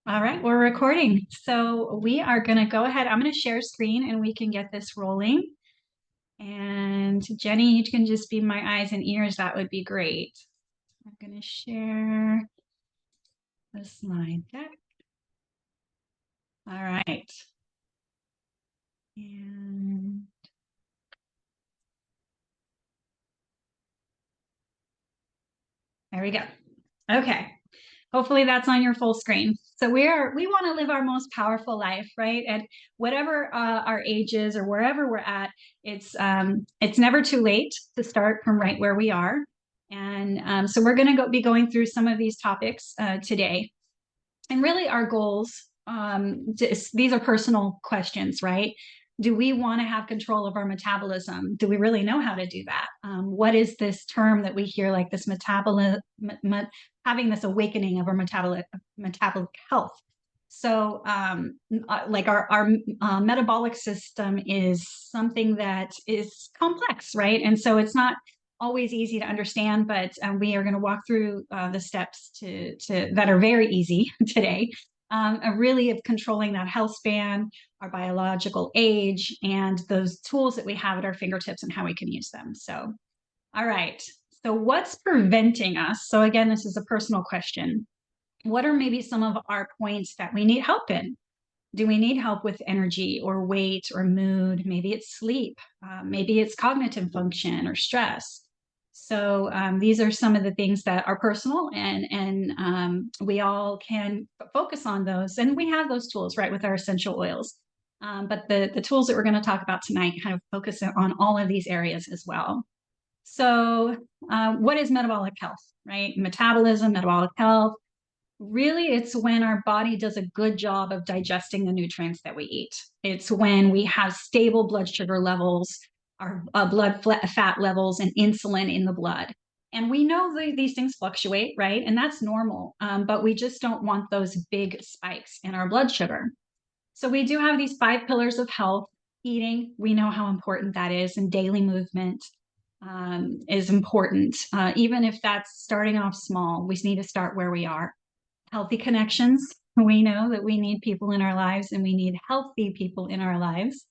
All right, we're recording. So we are going to go ahead. I'm going to share screen and we can get this rolling. And Jenny, you can just be my eyes and ears. That would be great. I'm going to share the slide deck. All right. And there we go. Okay. Hopefully that's on your full screen. So we want to live our most powerful life, right? And whatever our age is or wherever we're at, it's never too late to start from right where we are. And so we're going to be going through some of these topics today. And really our goals, these are personal questions, right? Do we want to have control of our metabolism? Do we really know how to do that? What is this term that we hear, like this metabolism, having this awakening of our metabolic health? So like our metabolic system is something that is complex, right? And so it's not always easy to understand, but we are going to walk through the steps that are very easy today, really of controlling that health span, our biological age, and those tools that we have at our fingertips and how we can use them. So, all right. So what's preventing us? So again, this is a personal question. What are maybe some of our points that we need help in? Do we need help with energy or weight or mood? Maybe it's sleep. Maybe it's cognitive function or stress. So these are some of the things that are personal, and we all can focus on those. And we have those tools, right, with our essential oils. But the tools that we're going to talk about tonight kind of focus on all of these areas as well. So what is metabolic health, right? Metabolism, metabolic health. Really, it's when our body does a good job of digesting the nutrients that we eat. It's when we have stable blood sugar levels, our blood fat levels, and insulin in the blood. And we know these things fluctuate, right? And that's normal. But we just don't want those big spikes in our blood sugar. So we do have these 5 pillars of health. Eating, we know how important that is, and daily movement is important. Even if that's starting off small, we need to start where we are. Healthy connections. We know that we need people in our lives and we need healthy people in our lives,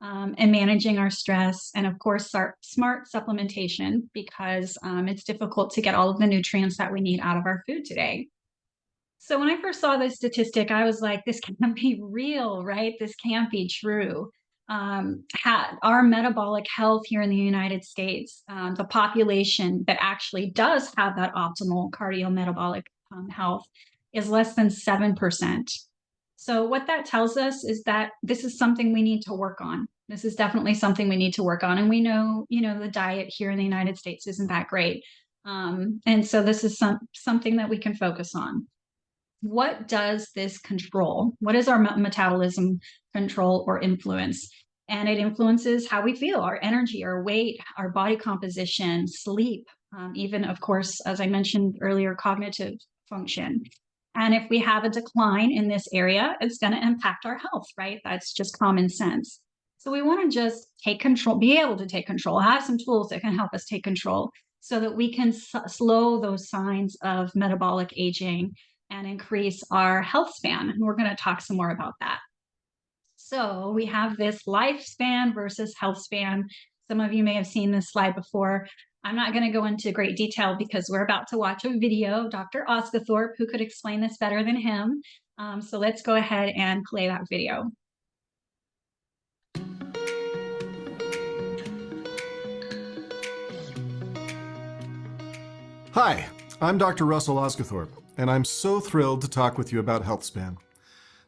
and managing our stress. And of course, our smart supplementation, because it's difficult to get all of the nutrients that we need out of our food today. So when I first saw this statistic, I was like, this can't be real, right? This can't be true. Our metabolic health here in the United States, the population that actually does have that optimal cardiometabolic health is less than 7%. So what that tells us is that this is something we need to work on. This is definitely something we need to work on. And we know, the diet here in the United States isn't that great. And so this is something that we can focus on. What does this control? What is our metabolism control or influence? And it influences how we feel, our energy, our weight, our body composition, sleep, even, of course, as I mentioned earlier, cognitive function. And if we have a decline in this area, it's going to impact our health, right? That's just common sense. So we want to just take control, be able to take control, have some tools that can help us take control so that we can slow those signs of metabolic aging and increase our health span. And we're going to talk some more about that. So we have this lifespan versus health span. Some of you may have seen this slide before. I'm not going to go into great detail because we're about to watch a video of Dr. Osgathorpe, who could explain this better than him. So let's go ahead and play that video. Hi, I'm Dr. Russell Osgathorpe, and I'm so thrilled to talk with you about health span.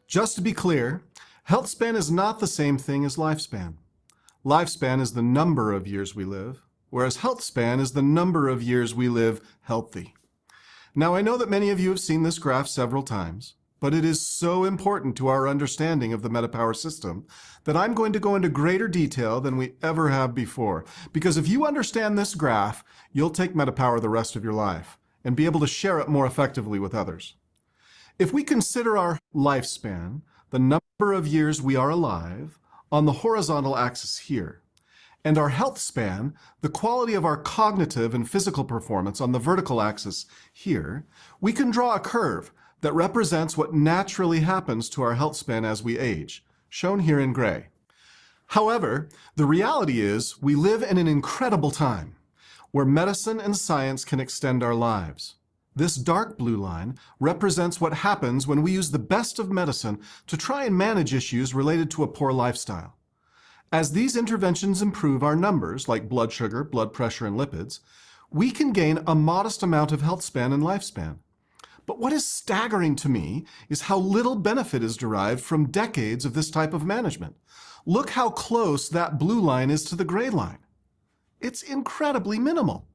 Just to be clear, health span is not the same thing as lifespan. Lifespan is the number of years we live, whereas health span is the number of years we live healthy. Now, I know that many of you have seen this graph several times, but it is so important to our understanding of the MetaPWR system that I'm going to go into greater detail than we ever have before. Because if you understand this graph, you'll take MetaPWR the rest of your life and be able to share it more effectively with others. If we consider our lifespan, the number of years we are alive, on the horizontal axis here, and our health span, the quality of our cognitive and physical performance on the vertical axis here, we can draw a curve that represents what naturally happens to our health span as we age, shown here in gray. However, the reality is we live in an incredible time where medicine and science can extend our lives. This dark blue line represents what happens when we use the best of medicine to try and manage issues related to a poor lifestyle. As these interventions improve our numbers, like blood sugar, blood pressure, and lipids, we can gain a modest amount of health span and lifespan. But what is staggering to me is how little benefit is derived from decades of this type of management. Look how close that blue line is to the gray line. It's incredibly minimal.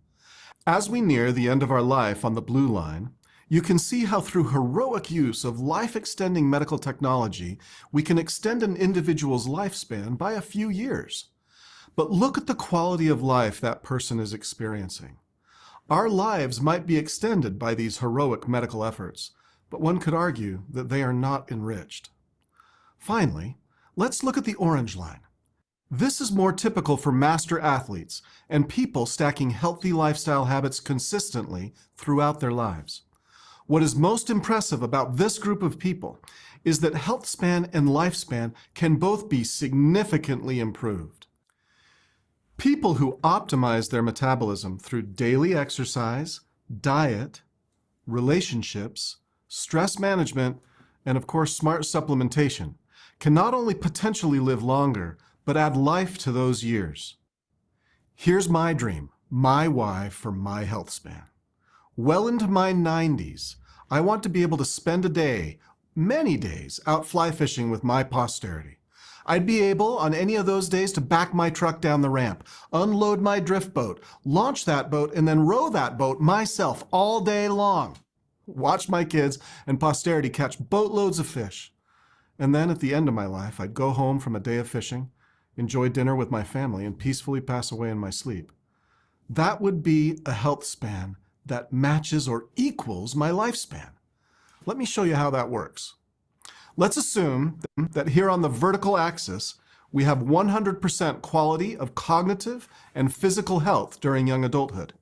As we near the end of our life on the blue line, you can see how through heroic use of life-extending medical technology, we can extend an individual's lifespan by a few years. But look at the quality of life that person is experiencing. Our lives might be extended by these heroic medical efforts, but one could argue that they are not enriched. Finally, let's look at the orange line. This is more typical for master athletes and people stacking healthy lifestyle habits consistently throughout their lives. What is most impressive about this group of people is that health span and lifespan can both be significantly improved. People who optimize their metabolism through daily exercise, diet, relationships, stress management, and of course smart supplementation can not only potentially live longer, but add life to those years. Here's my dream, my why for my health span. Well into my 90s, I want to be able to spend a day, many days, out fly fishing with my posterity. I'd be able, on any of those days, to back my truck down the ramp, unload my drift boat, launch that boat, and then row that boat myself all day long. Watch my kids and posterity catch boatloads of fish. And then at the end of my life, I'd go home from a day of fishing, enjoy dinner with my family, and peacefully pass away in my sleep. That would be a health span that matches or equals my lifespan. Let me show you how that works. Let's assume that here on the vertical axis, we have 100% quality of cognitive and physical health during young adulthood.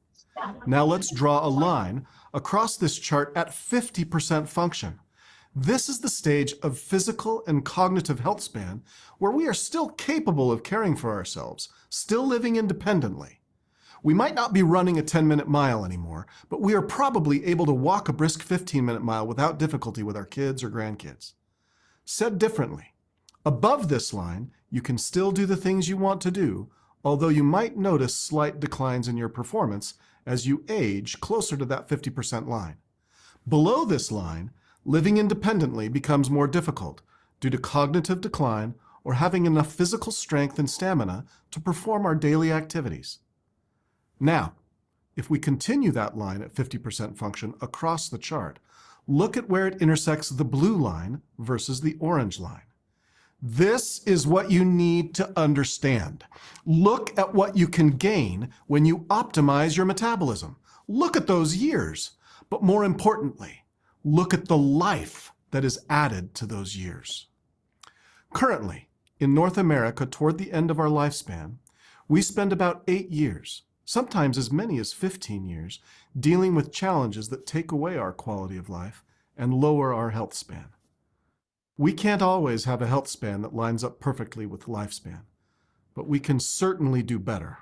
Now let's draw a line across this chart at 50% function. This is the stage of physical and cognitive health span where we are still capable of caring for ourselves, still living independently. We might not be running a 10-minute mile anymore, but we are probably able to walk a brisk 15-minute mile without difficulty with our kids or grandkids. Said differently, above this line, you can still do the things you want to do, although you might notice slight declines in your performance as you age closer to that 50% line. Below this line, living independently becomes more difficult due to cognitive decline or having enough physical strength and stamina to perform our daily activities. Now, if we continue that line at 50% function across the chart, look at where it intersects the blue line versus the orange line. This is what you need to understand. Look at what you can gain when you optimize your metabolism. Look at those years, but more importantly, look at the life that is added to those years. Currently, in North America, toward the end of our lifespan, we spend about 8 years, sometimes as many as 15 years, dealing with challenges that take away our quality of life and lower our health span. We can't always have a health span that lines up perfectly with lifespan, but we can certainly do better.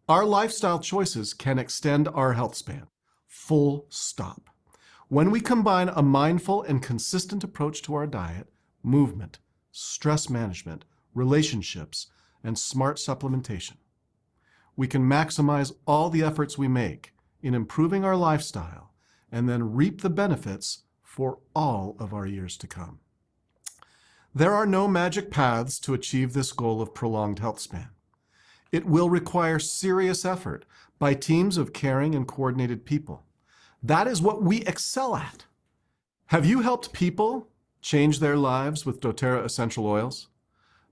Our lifestyle choices can extend our health span, full stop. When we combine a mindful and consistent approach to our diet, movement, stress management, relationships, and smart supplementation, we can maximize all the efforts we make in improving our lifestyle and then reap the benefits for all of our years to come. There are no magic paths to achieve this goal of prolonged health span. It will require serious effort by teams of caring and coordinated people. That is what we excel at. Have you helped people change their lives with doTERRA essential oils?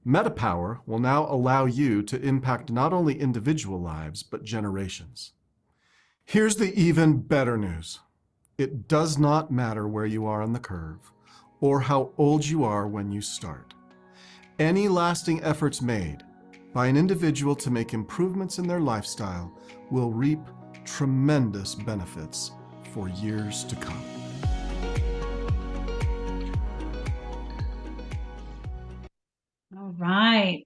MetaPWR will now allow you to impact not only individual lives, but generations. Here's the even better news. It does not matter where you are on the curve or how old you are when you start. Any lasting efforts made by an individual to make improvements in their lifestyle will reap tremendous benefits for years to come. All right.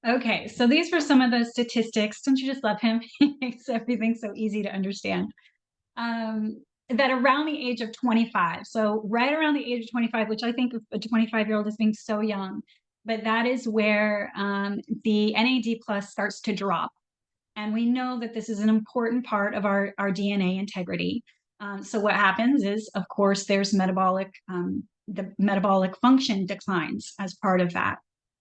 Okay, so these were some of the statistics. Don't you just love him? He makes everything so easy to understand. That around the age of 25, so right around the age of 25, which I think a 25-year-old is being so young, but that is where the NAD plus starts to drop. And we know that this is an important part of our DNA integrity. So what happens is, of course, there's the metabolic function declines as part of that.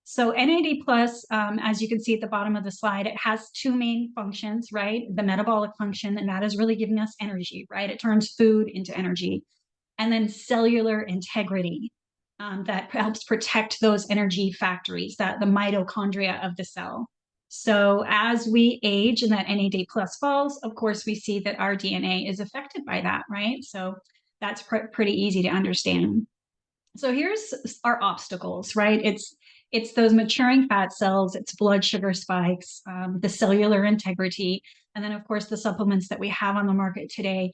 So NAD plus, as you can see at the bottom of the slide, it has two main functions, right? The metabolic function, and that is really giving us energy, right? It turns food into energy. And then cellular integrity, that helps protect those energy factories, that the mitochondria of the cell. So as we age and that NAD plus falls, of course, we see that our DNA is affected by that, right? So that's pretty easy to understand. So here's our obstacles, right? It's those maturing fat cells, it's blood sugar spikes, the cellular integrity, and then of course the supplements that we have on the market today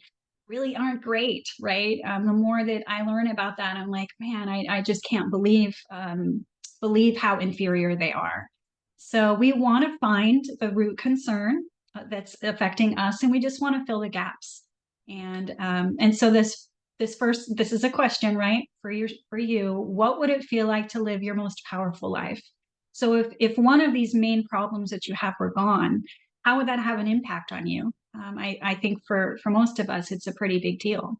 really aren't great, right? The more that I learn about that, I'm like, man, I just can't believe how inferior they are. So we want to find the root concern that's affecting us, and we just want to fill the gaps. And so this is a question, right? For you, what would it feel like to live your most powerful life? So if one of these main problems that you have were gone, how would that have an impact on you? I think for most of us, it's a pretty big deal.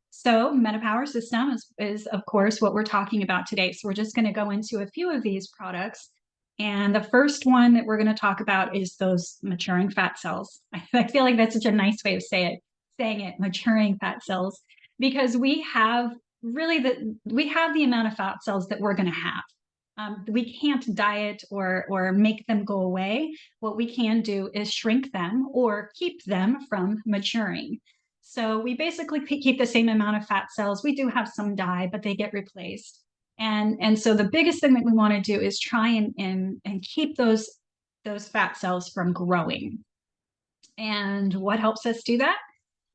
So MetaPWR System is of course what we're talking about today. So we're just going to go into a few of these products. And the first one that we're going to talk about is those maturing fat cells. I feel like that's such a nice way of saying it, maturing fat cells, because we have the amount of fat cells that we're going to have. We can't diet or make them go away. What we can do is shrink them or keep them from maturing. So we basically keep the same amount of fat cells. We do have some die, but they get replaced. And so the biggest thing that we want to do is try and keep those fat cells from growing. And what helps us do that?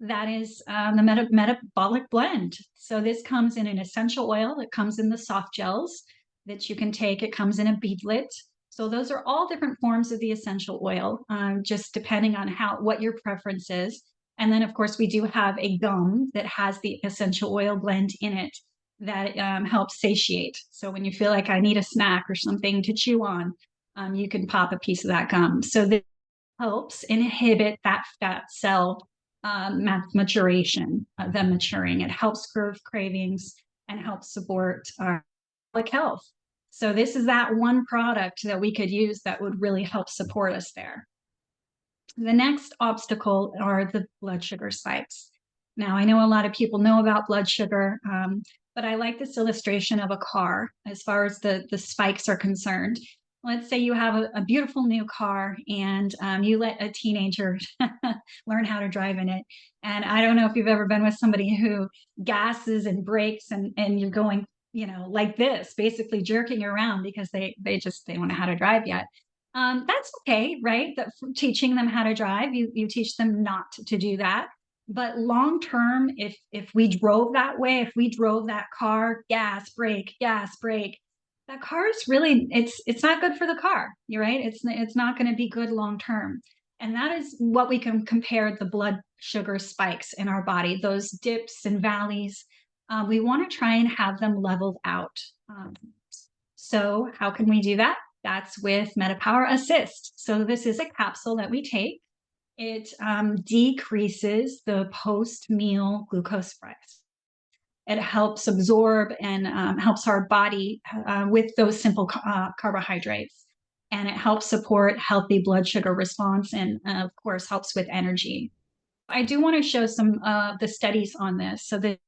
That is the metabolic blend. So this comes in an essential oil. It comes in the soft gels that you can take. It comes in a beadlet. So those are all different forms of the essential oil, just depending on what your preference is. And then, of course, we do have a gum that has the essential oil blend in it that helps satiate. So when you feel like I need a snack or something to chew on, you can pop a piece of that gum. So this helps inhibit that fat cell maturation, them maturing. It helps curb cravings and helps support our metabolic health. So this is that one product that we could use that would really help support us there. The next obstacle are the blood sugar spikes. Now, I know a lot of people know about blood sugar, but I like this illustration of a car as far as the spikes are concerned. Let's say you have a beautiful new car and you let a teenager learn how to drive in it. And I don't know if you've ever been with somebody who gasses and brakes and you're going, like this, basically jerking around because they don't know how to drive yet. That's okay, right? That teaching them how to drive, you teach them not to do that. But long term, if we drove that way, if we drove that car, gas, brake, that car is really it's not good for the car. You're right. It's not going to be good long term. And that is what we can compare the blood sugar spikes in our body, those dips and valleys. We want to try and have them leveled out. So how can we do that? That's with MetaPWR Assist. So this is a capsule that we take. It decreases the post-meal glucose spikes. It helps absorb and helps our body with those simple carbohydrates. And it helps support healthy blood sugar response and, of course, helps with energy. I do want to show some of the studies on this. So these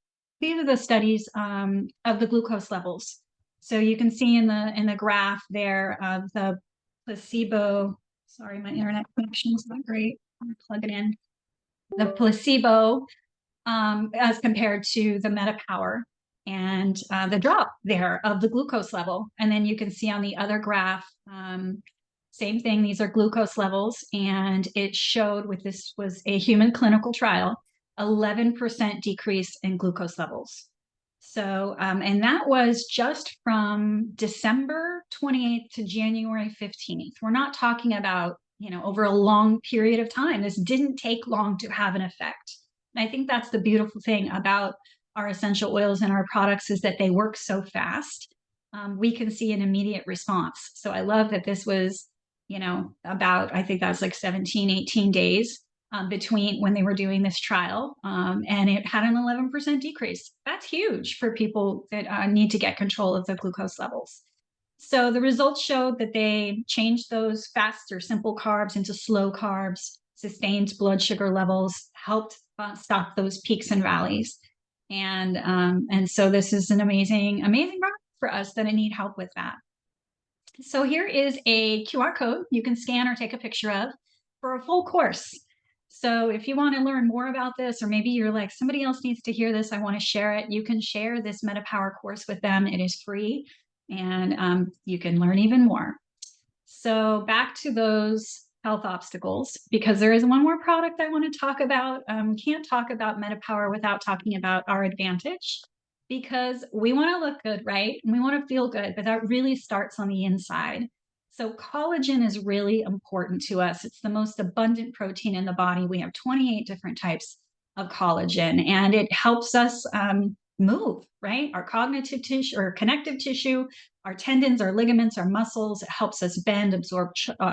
are the studies of the glucose levels. So you can see in the graph there the placebo. Sorry, my internet connection is not great. I'm gonna plug it in. The placebo as compared to the MetaPWR and the drop there of the glucose level. And then you can see on the other graph Same thing, these are glucose levels, and it showed with this was a human clinical trial, 11% decrease in glucose levels. So, and that was just from December 28th to January 15th. We're not talking about, over a long period of time. This didn't take long to have an effect. And I think that's the beautiful thing about our essential oils and our products is that they work so fast. We can see an immediate response. So I love that this was, about, I think that's like 17, 18 days between when they were doing this trial, and it had an 11% decrease. That's huge for people that need to get control of the glucose levels. So the results showed that they changed those fast or simple carbs into slow carbs, sustained blood sugar levels, helped stop those peaks and valleys. And so this is an amazing product for us that need help with that. So here is a QR code you can scan or take a picture of for a full course. So if you want to learn more about this, or maybe you're like, somebody else needs to hear this, I want to share it, you can share this MetaPWR course with them. It is free, and you can learn even more. So back to those health obstacles, because there is one more product I want to talk about. Can't talk about MetaPWR without talking about our advantage, because we want to look good, right? And we want to feel good, but that really starts on the inside. So collagen is really important to us. It's the most abundant protein in the body. We have 28 different types of collagen, and it helps us move, right? Our cognitive tissue or connective tissue, our tendons, our ligaments, our muscles. It helps us bend, absorb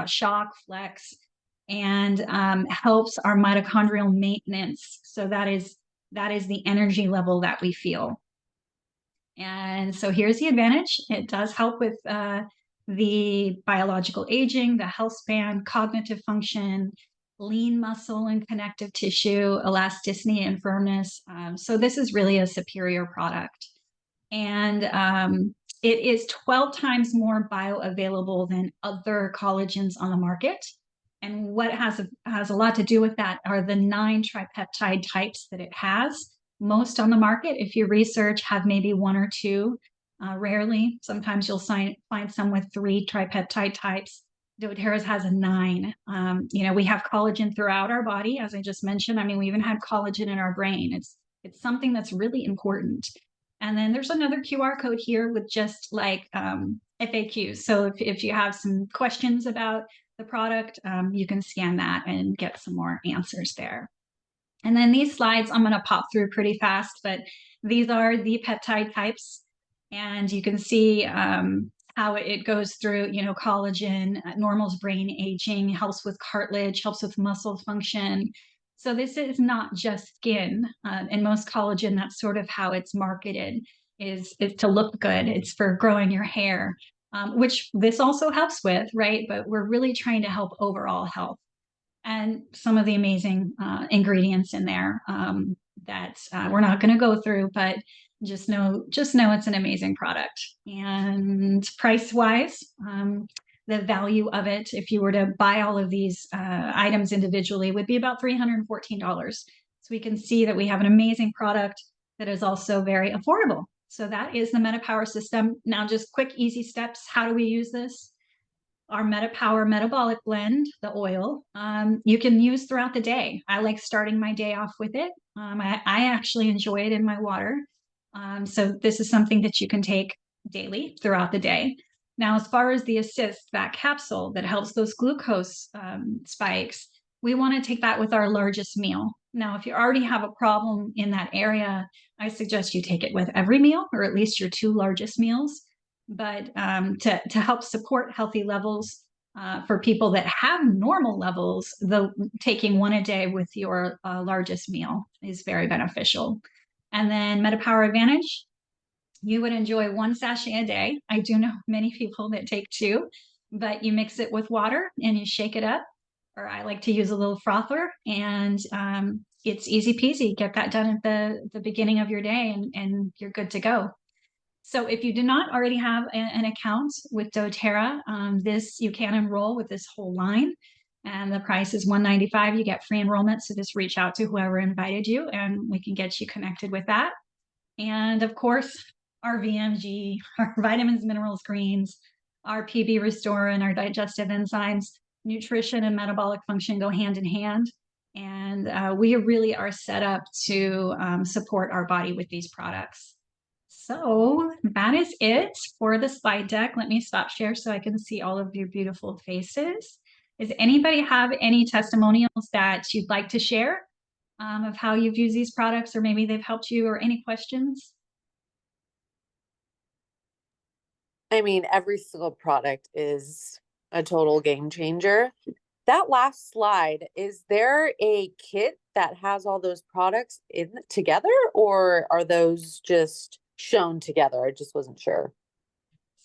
shock, flex, and helps our mitochondrial maintenance. So that is the energy level that we feel. And so here's the advantage. It does help with the biological aging, the health span, cognitive function, lean muscle and connective tissue, elasticity and firmness. So this is really a superior product. And it is 12 times more bioavailable than other collagens on the market. And what has a lot to do with that are the 9 tripeptide types that it has. Most on the market, if you research, have maybe 1 or 2. Rarely, sometimes you'll find some with 3 tripeptide types. doTERRA's has a 9. We have collagen throughout our body, as I just mentioned. I mean, we even have collagen in our brain. It's something that's really important. And then there's another QR code here with just like FAQs. So if you have some questions about the product, you can scan that and get some more answers there. And then these slides I'm going to pop through pretty fast, but these are the peptide types. And you can see how it goes through, collagen, normals brain aging, helps with cartilage, helps with muscle function. So this is not just skin. And most collagen, that's sort of how it's marketed, is to look good. It's for growing your hair, which this also helps with, right? But we're really trying to help overall health. And some of the amazing ingredients in there that we're not going to go through, but just know it's an amazing product. And price-wise, the value of it, if you were to buy all of these items individually, would be about $314. So we can see that we have an amazing product that is also very affordable. So that is the MetaPWR system. Now, just quick, easy steps. How do we use this? Our MetaPWR Metabolic Blend, the oil, you can use throughout the day. I like starting my day off with it. I actually enjoy it in my water. So this is something that you can take daily throughout the day. Now, as far as the Assist, that capsule that helps those glucose spikes, we want to take that with our largest meal. Now, if you already have a problem in that area, I suggest you take it with every meal, or at least your 2 largest meals. But to help support healthy levels for people that have normal levels, taking 1 a day with your largest meal is very beneficial. And then MetaPWR Advantage, you would enjoy 1 sachet a day. I do know many people that take 2, but you mix it with water and you shake it up, or I like to use a little frother, and it's easy peasy. Get that done at the beginning of your day, and you're good to go. So if you do not already have an account with doTERRA, you can enroll with this whole line, and the price is $195. You get free enrollment, so just reach out to whoever invited you, and we can get you connected with that. And of course, our VMG, our vitamins, minerals, greens, our PB Restore and our digestive enzymes. Nutrition and metabolic function go hand in hand. And we really are set up to support our body with these products. So that is it for the slide deck. Let me stop share so I can see all of your beautiful faces. Does anybody have any testimonials that you'd like to share of how you've used these products, or maybe they've helped you, or any questions? I mean, every single product is a total game changer. That last slide, is there a kit that has all those products in together, or are those just shown together? I just wasn't sure.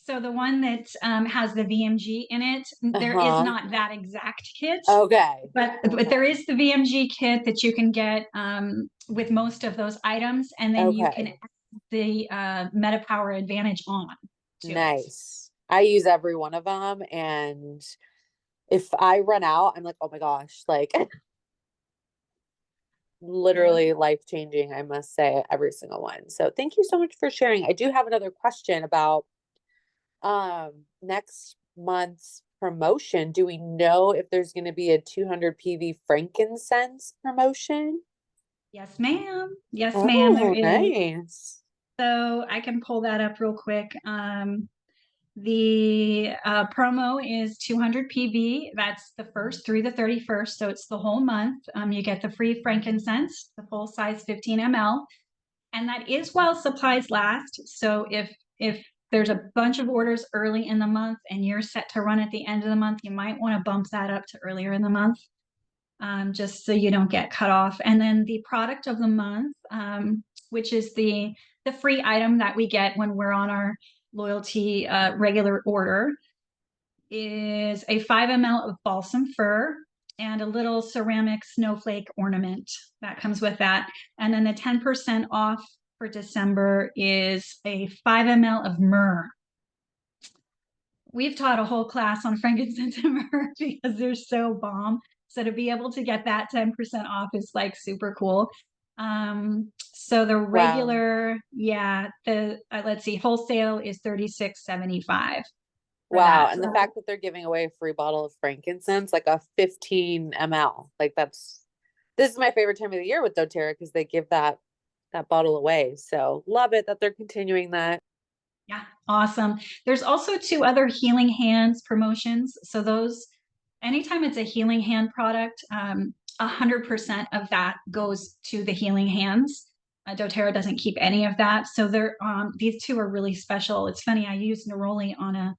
So the one that has the VMG in it, there is not that exact kit. Okay. But there is the VMG kit that you can get with most of those items, and then you can add the MetaPWR Advantage on to Nice. I use every one of them, and if I run out, I'm like, oh my gosh, like literally life changing, I must say, every single one. So thank you so much for sharing. I do have another question about next month's promotion. Do we know if there's going to be a 200 PV frankincense promotion? Yes, ma'am. Yes, ma'am. There is. Nice. So I can pull that up real quick. The promo is 200 PV. That's the 1st through the 31st. So it's the whole month. You get the free frankincense, the full size 15 ml. And that is while supplies last. So if there's a bunch of orders early in the month and you're set to run at the end of the month, you might want to bump that up to earlier in the month, just so you don't get cut off. And then the product of the month, which is the free item that we get when we're on our loyalty regular order, is a 5 ml of balsam fir and a little ceramic snowflake ornament that comes with that. And then the 10% off for December is a 5 ml of myrrh. We've taught a whole class on frankincense and myrrh because they're so bomb. So to be able to get that 10% off is like super cool. So the regular, let's see, wholesale is $36.75. Wow. And the fact that they're giving away a free bottle of frankincense, like a 15 ml, like this is my favorite time of the year with doTERRA, because they give that bottle away. So love it that they're continuing that. Yeah, awesome. There's also 2 other healing hands promotions. So those, anytime it's a healing hand product, 100% of that goes to the healing hands. doTERRA doesn't keep any of that. So they're these 2 are really special. It's funny, I used neroli on a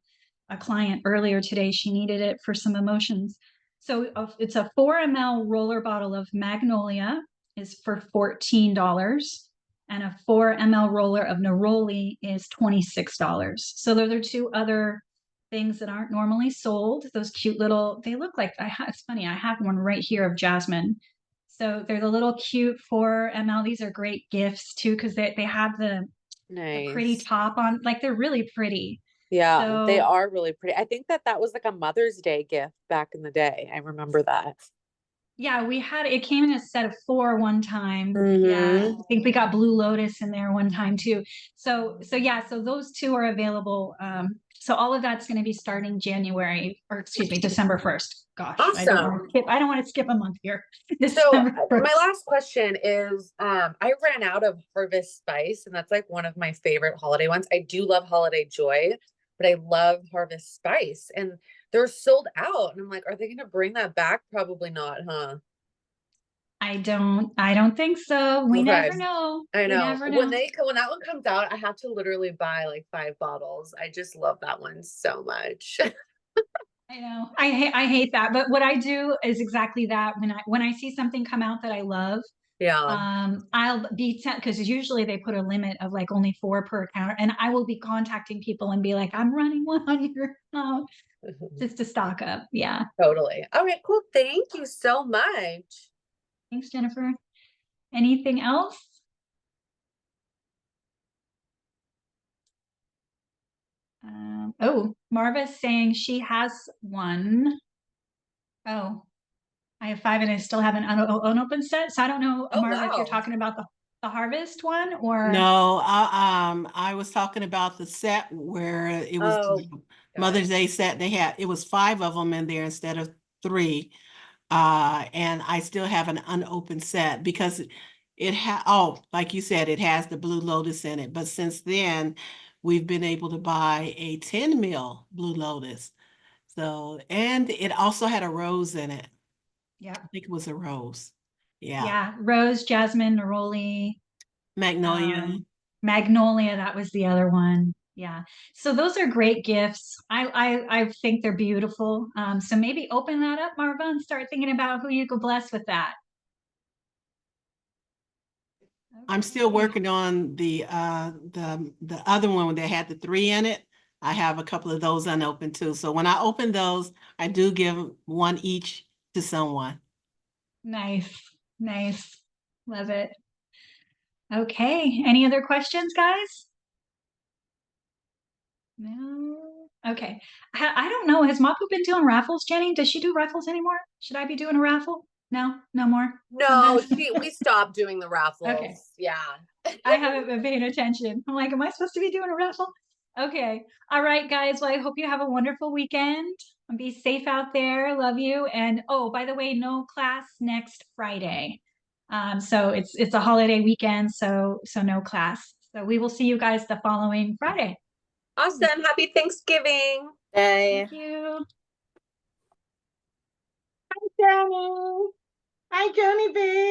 client earlier today. She needed it for some emotions. So it's a 4 ml roller bottle of Magnolia is for $14, and a 4 ml roller of neroli is $26. So those are 2 other things that aren't normally sold. Those cute little, they look like, it's funny, I have one right here of jasmine. So they're the little cute 4 ml. These are great gifts too, because they have the pretty top on, like they're really pretty. Yeah, so, they are really pretty. I think that was like a Mother's Day gift back in the day. I remember that. Yeah, it came in a set of 4 one time. Yeah, I think we got Blue Lotus in there one time too. So those 2 are available. So all of that's going to be starting December 1st. Gosh, awesome. I don't want to skip a month here. So my last question is, I ran out of Harvest Spice, and that's like one of my favorite holiday ones. I do love Holiday Joy, but I love Harvest Spice, and they're sold out. And I'm like, are they going to bring that back? Probably not, huh? I don't think so. We never know. I know. When that one comes out, I have to literally buy like 5 bottles. I just love that one so much. I know. I hate that. But what I do is exactly that. When I see something come out that I love, I'll be because usually they put a limit of like only 4 per counter, and I will be contacting people and be like, I'm running one on your just to stock up. Yeah. Totally. All right, cool. Thank you so much. Thanks, Jennifer. Anything else? Marva's saying she has one. Oh, I have 5 and I still have an unopened set. So I don't know, Marva, if you're talking about the Harvest one or no. I was talking about the set where it was Mother's Day set. It was 5 of them in there instead of 3. And I still have an unopened set because like you said, it has the Blue Lotus in it. But since then, we've been able to buy a 10 mil Blue Lotus. So, and it also had a rose in it. Yeah. I think it was a rose. Yeah. Yeah. Rose, jasmine, neroli, Magnolia. magnolia. That was the other one. Yeah. So those are great gifts. I think they're beautiful. So maybe open that up, Marva, and start thinking about who you could bless with that. I'm still working on the other one that had the 3 in it. I have a couple of those unopened too. So when I open those, I do give one each to someone. Nice. Nice. Love it. Okay. Any other questions, guys? No. Okay. I don't know. Has Mapu been doing raffles, Jenny? Does she do raffles anymore? Should I be doing a raffle? No, no more. No, we stopped doing the raffles. Okay. Yeah. I haven't been paying attention. I'm like, am I supposed to be doing a raffle? Okay. All right, guys. Well, I hope you have a wonderful weekend. And be safe out there. Love you. And oh, by the way, no class next Friday. So it's a holiday weekend, so no class. So we will see you guys the following Friday. Awesome. Happy Thanksgiving. Bye. Thank you. Hi, Johnny. Hi, Johnny, babe.